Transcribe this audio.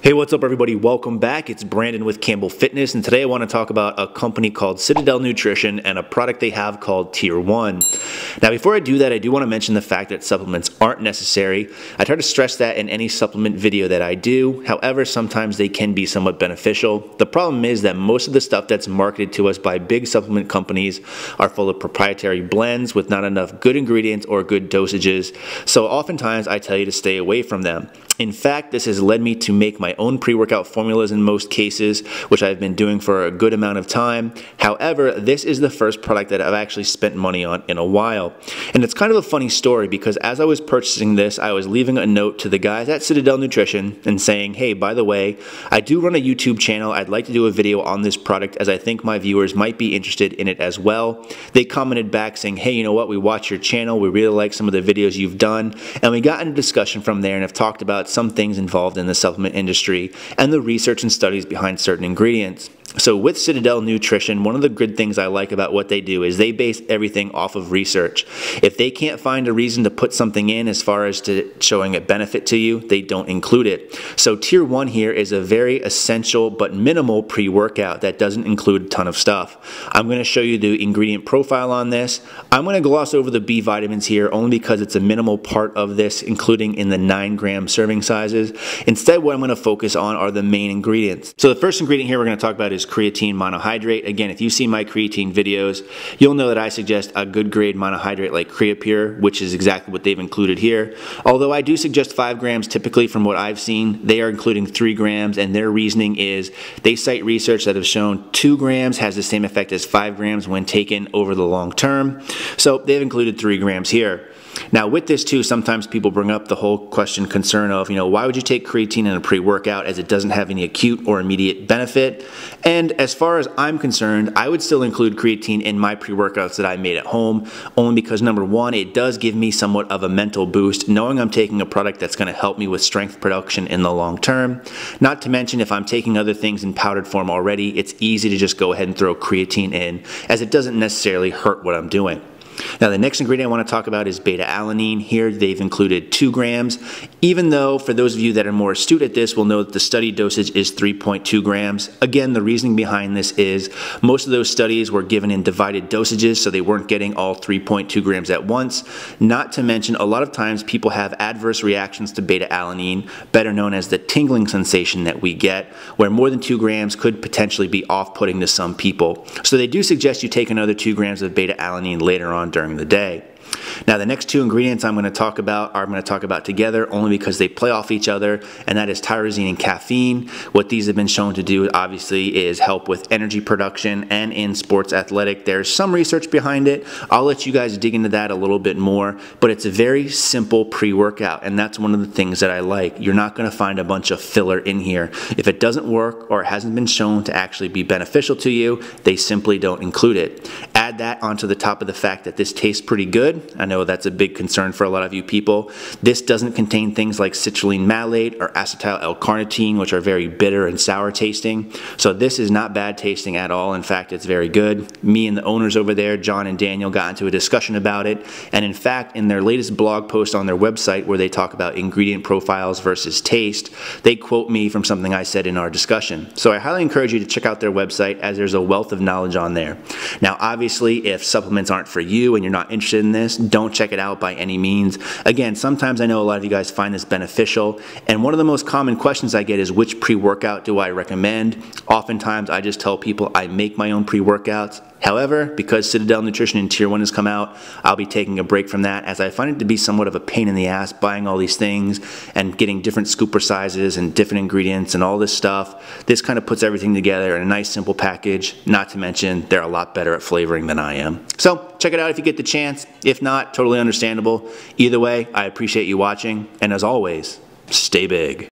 Hey, what's up everybody? Welcome back. It's Brandon with Campbell Fitness, and today I want to talk about a company called Citadel Nutrition and a product they have called Tier 1. Now before I do that, I do want to mention the fact that supplements aren't necessary. I try to stress that in any supplement video that I do. However, sometimes they can be somewhat beneficial. The problem is that most of the stuff that's marketed to us by big supplement companies are full of proprietary blends with not enough good ingredients or good dosages. So oftentimes I tell you to stay away from them. In fact, this has led me to make my own pre-workout formulas in most cases, which I've been doing for a good amount of time. However, this is the first product that I've actually spent money on in a while. And it's kind of a funny story because as I was purchasing this, I was leaving a note to the guys at Citadel Nutrition and saying, hey, by the way, I do run a YouTube channel. I'd like to do a video on this product as I think my viewers might be interested in it as well. They commented back saying, hey, you know what? We watch your channel. We really like some of the videos you've done. And we got into discussion from there and have talked about some things involved in the supplement industry and the research and studies behind certain ingredients. So with Citadel Nutrition, one of the good things I like about what they do is they base everything off of research. If they can't find a reason to put something in as far as to showing a benefit to you, they don't include it. So Tier 1 here is a very essential but minimal pre-workout that doesn't include a ton of stuff. I'm going to show you the ingredient profile on this. I'm going to gloss over the B vitamins here only because it's a minimal part of this, including in the 9-gram serving sizes. Instead, what I'm going to focus on are the main ingredients. So the first ingredient here we're going to talk about is creatine monohydrate. Again, if you've seen my creatine videos, you'll know that I suggest a good grade monohydrate like Creapure, which is exactly what they've included here. Although I do suggest 5 grams typically from what I've seen, they are including 3 grams, and their reasoning is they cite research that have shown 2 grams has the same effect as 5 grams when taken over the long term. So they've included 3 grams here. Now with this too, sometimes people bring up the whole concern of, why would you take creatine in a pre-workout as it doesn't have any acute or immediate benefit? And as far as I'm concerned, I would still include creatine in my pre-workouts that I made at home, only because number one, it does give me somewhat of a mental boost knowing I'm taking a product that's going to help me with strength production in the long term. Not to mention if I'm taking other things in powdered form already, it's easy to just go ahead and throw creatine in as it doesn't necessarily hurt what I'm doing. Now the next ingredient I want to talk about is beta-alanine. Here they've included 2 grams, even though for those of you that are more astute at this will know that the study dosage is 3.2 grams. Again, the reasoning behind this is most of those studies were given in divided dosages, so they weren't getting all 3.2 grams at once. Not to mention a lot of times people have adverse reactions to beta-alanine, better known as the tingling sensation that we get, where more than 2 grams could potentially be off-putting to some people. So they do suggest you take another 2 grams of beta-alanine later on during the day. Now the next 2 ingredients I'm going to talk about together only because they play off each other, and that is tyrosine and caffeine. What these have been shown to do obviously is help with energy production and in sports athletic. There's some research behind it. I'll let you guys dig into that a little bit more, but it's a very simple pre-workout, and that's one of the things that I like. You're not going to find a bunch of filler in here. If it doesn't work or it hasn't been shown to actually be beneficial to you, they simply don't include it. Add that onto the top of the fact that this tastes pretty good. I know that's a big concern for a lot of you people. This doesn't contain things like citrulline malate or acetyl L-carnitine, which are very bitter and sour tasting. So this is not bad tasting at all. In fact, it's very good. Me and the owners over there, John and Daniel, got into a discussion about it. And in fact, in their latest blog post on their website where they talk about ingredient profiles versus taste, they quote me from something I said in our discussion. So I highly encourage you to check out their website as there's a wealth of knowledge on there. Now, obviously, if supplements aren't for you and you're not interested in this, don't check it out by any means. Again, sometimes I know a lot of you guys find this beneficial, and one of the most common questions I get is which pre-workout do I recommend? Oftentimes I just tell people I make my own pre-workouts. However, because Citadel Nutrition and Tier 1 has come out, I'll be taking a break from that as I find it to be somewhat of a pain in the ass buying all these things and getting different scooper sizes and different ingredients and all this stuff. This kind of puts everything together in a nice simple package, not to mention they're a lot better at flavoring than I am. So check it out if you get the chance. If not, totally understandable. Either way, I appreciate you watching, and as always, stay big.